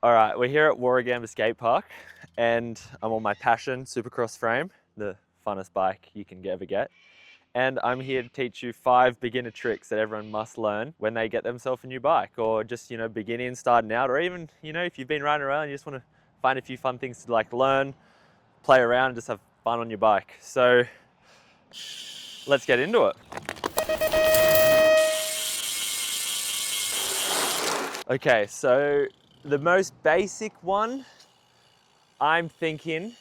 All right, we're here at Warragamba Skate Park and I'm on my Passion Supercross frame, the funnest bike you can ever get. And I'm here to teach you 5 beginner tricks that everyone must learn when they get themselves a new bike, or just, beginning, starting out, or even, if you've been riding around, you just want to find a few fun things to learn, play around, and just have fun on your bike. So let's get into it. Okay, so the most basic one, I'm thinking,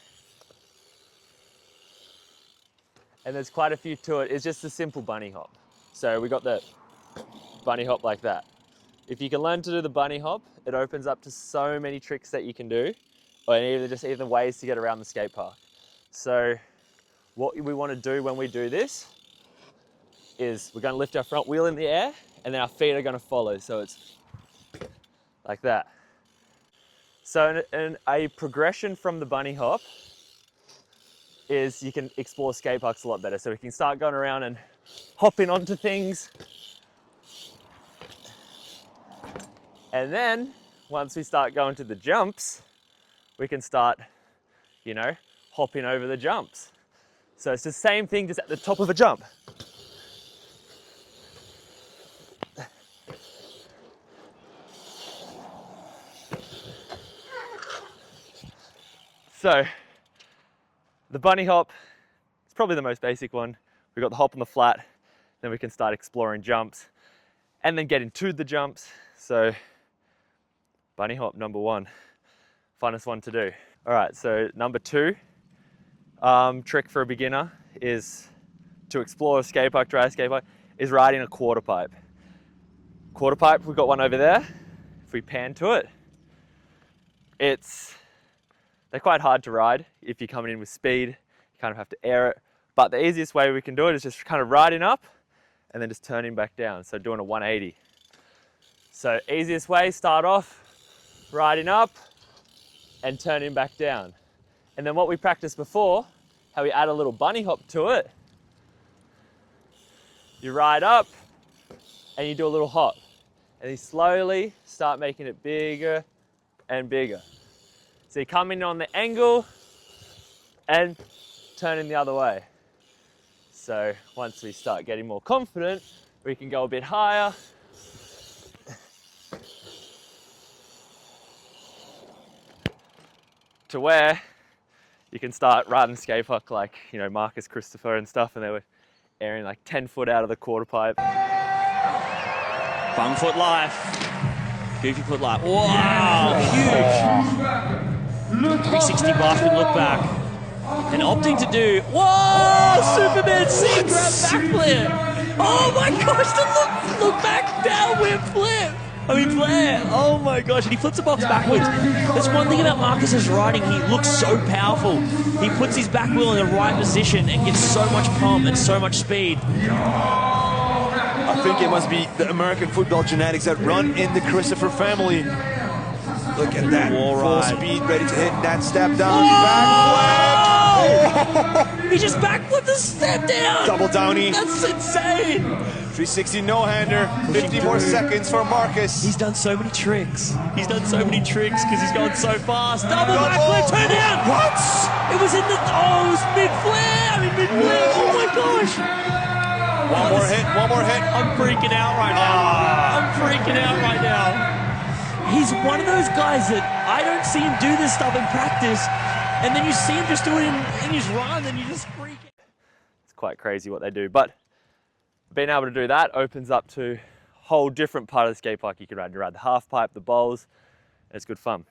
and there's quite a few to it, is just a simple bunny hop. So we got the bunny hop like that. If you can learn to do the bunny hop, it opens up to so many tricks that you can do, or even ways to get around the skate park. So what we want to do when we do this is we're going to lift our front wheel in the air and then our feet are going to follow. So it's like that. So a progression from the bunny hop is you can explore skate parks a lot better. So we can start going around and hopping onto things. And then once we start going to the jumps, we can start, hopping over the jumps. So it's the same thing, just at the top of a jump. So the bunny hop is probably the most basic one. We've got the hop on the flat, then we can start exploring jumps and then get into the jumps. So bunny hop, number 1, funnest one to do. All right, so number 2, trick for a beginner is to explore a skate park, try a skate park, is riding a quarter pipe. Quarter pipe, we've got one over there. If we pan to it, they're quite hard to ride. If you're coming in with speed, you kind of have to air it. But the easiest way we can do it is just kind of riding up and then just turning back down. So doing a 180. So easiest way, start off riding up and turning back down. And then what we practiced before, how we add a little bunny hop to it. You ride up and you do a little hop. And you slowly start making it bigger and bigger. So you come in on the angle and turning the other way. So once we start getting more confident, we can go a bit higher. To where you can start riding skate park like, Marcus Christopher and stuff, and they were airing like 10 foot out of the quarter pipe. Bung foot life. Goofy foot life. Wow, huge. 360 barfin look back. And opting to do, whoa, Superman C grab backflip. Oh my gosh, the look back downwind flip. Flare. Oh my gosh, and he flips the box backwards. That's one thing about Marcus's riding, he looks so powerful. He puts his back wheel in the right position and gets so much pump and so much speed. I think it must be the American football genetics that run in the Christopher family. Look at that, full speed, ready to hit that step down. Backflip! He just backflipped the step down! Double downy. That's insane! 360 no-hander, 50 more seconds for Marcus. He's done so many tricks. He's done so many tricks because he's gone so fast. Double backflip, turn down! What? It was in the, it was mid-flare! Mid-flare, oh my gosh! One more hit. I'm freaking out right now. He's one of those guys that I don't see him do this stuff in practice, and then you see him just do it in his run, and you just freak out. It's quite crazy what they do, but being able to do that opens up to a whole different part of the skate park you can ride. You ride the half pipe, the bowls, and it's good fun.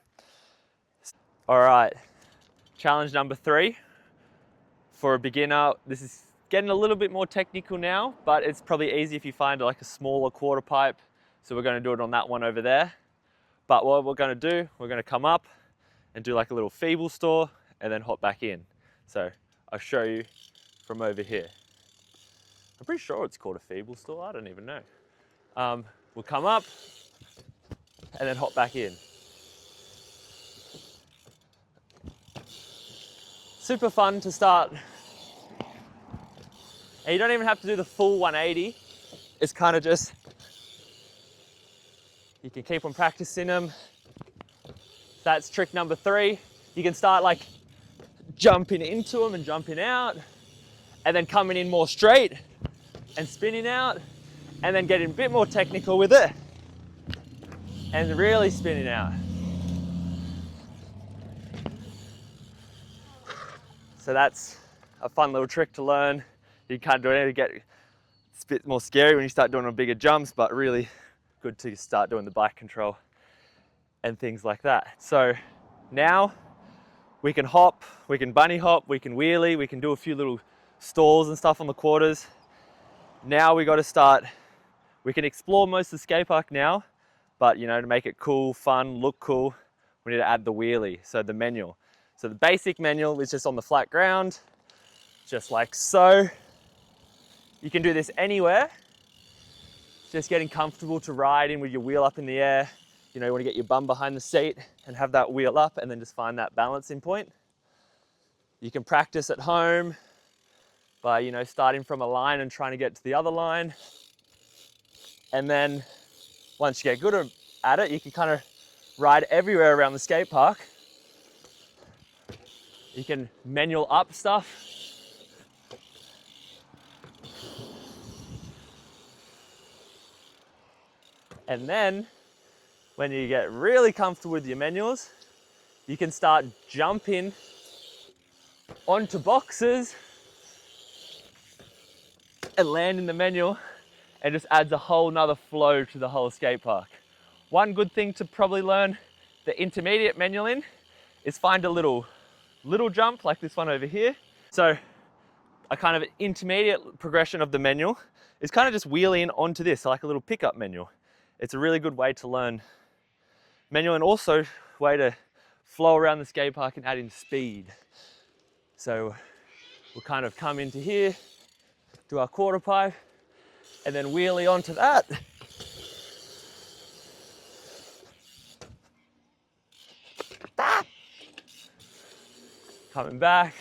All right, challenge number 3 for a beginner. This is getting a little bit more technical now, but it's probably easy if you find like a smaller quarter pipe. So we're going to do it on that one over there. But what we're going to do, we're going to come up and do like a little feeble store and then hop back in. So I'll show you from over here. I'm pretty sure it's called a feeble store. I don't even know. We'll come up and then hop back in. Super fun to start. And you don't even have to do the full 180. It's kind of just, you can keep on practicing them That's trick number 3. You can start like jumping into them and jumping out, and then coming in more straight and spinning out, and then getting a bit more technical with it and really spinning out. So that's a fun little trick to learn. You can't do it to get, it's a bit more scary when you start doing bigger jumps, but really good to start doing the bike control and things like that. So now we can hop, we can bunny hop, we can wheelie, we can do a few little stalls and stuff on the quarters. Now we got to start, we can explore most of the skate park now, but you know, to make it cool, fun, look cool, we need to add the wheelie, so the manual. So the basic manual is just on the flat ground, just like so. You can do this anywhere, just getting comfortable to ride in with your wheel up in the air. You know, you want to get your bum behind the seat and have that wheel up and then just find that balancing point. You can practice at home by, you know, starting from a line and trying to get to the other line. And then once you get good at it, you can kind of ride everywhere around the skate park. You can manual up stuff. And then when you get really comfortable with your manuals, you can start jumping onto boxes and land in the manual, and just adds a whole nother flow to the whole skate park. One good thing to probably learn the intermediate manual in is find a little jump like this one over here. So a kind of intermediate progression of the manual is kind of just wheeling onto this, like a little pickup manual. It's a really good way to learn manual, and also a way to flow around the skate park and add in speed. So we'll kind of come into here, do our quarter pipe, and then wheelie onto that. Coming back.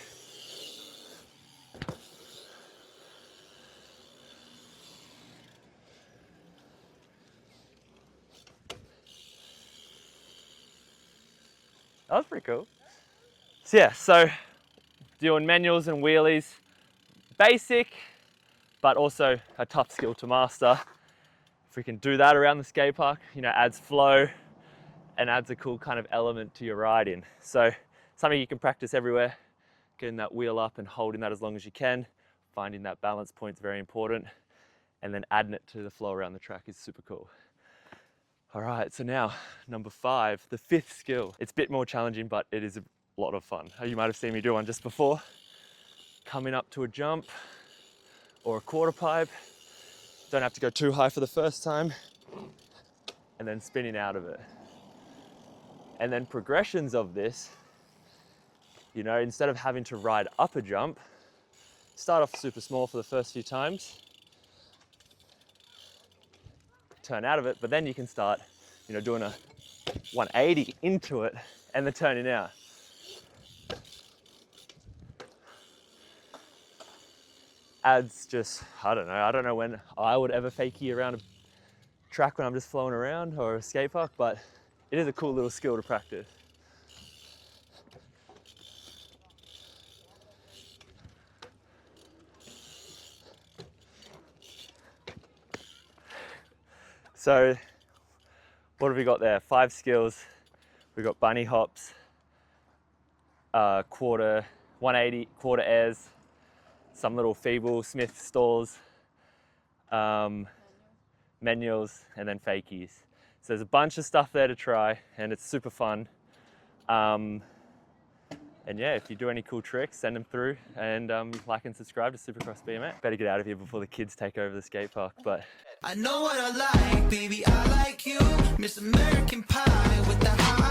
That was pretty cool. So yeah, so doing manuals and wheelies, basic, but also a tough skill to master. If we can do that around the skate park, you know, adds flow and adds a cool kind of element to your riding. So something you can practice everywhere, getting that wheel up and holding that as long as you can. Finding that balance point is very important. And then adding it to the flow around the track is super cool. All right, so now number 5, the 5th skill. It's a bit more challenging, but it is a lot of fun. You might have seen me do one just before. Coming up to a jump or a quarter pipe. Don't have to go too high for the first time. And then spinning out of it. And then progressions of this, you know, instead of having to ride up a jump, start off super small for the first few times, turn out of it, but then you can start, you know, doing a 180 into it and then turning out. Adds just, I don't know when I would ever fakie around a track when I'm just flowing around or a skate park, but it is a cool little skill to practice. So what have we got there? 5 skills. We've got bunny hops, quarter, 180, quarter airs, some little feeble Smith stalls, manuals, and then fakies. So there's a bunch of stuff there to try, and it's super fun. And yeah, if you do any cool tricks, send them through, and like and subscribe to Supercross BMX. Better get out of here before the kids take over the skate park. But I know what I like, baby, I like you, Miss American Pie with the high.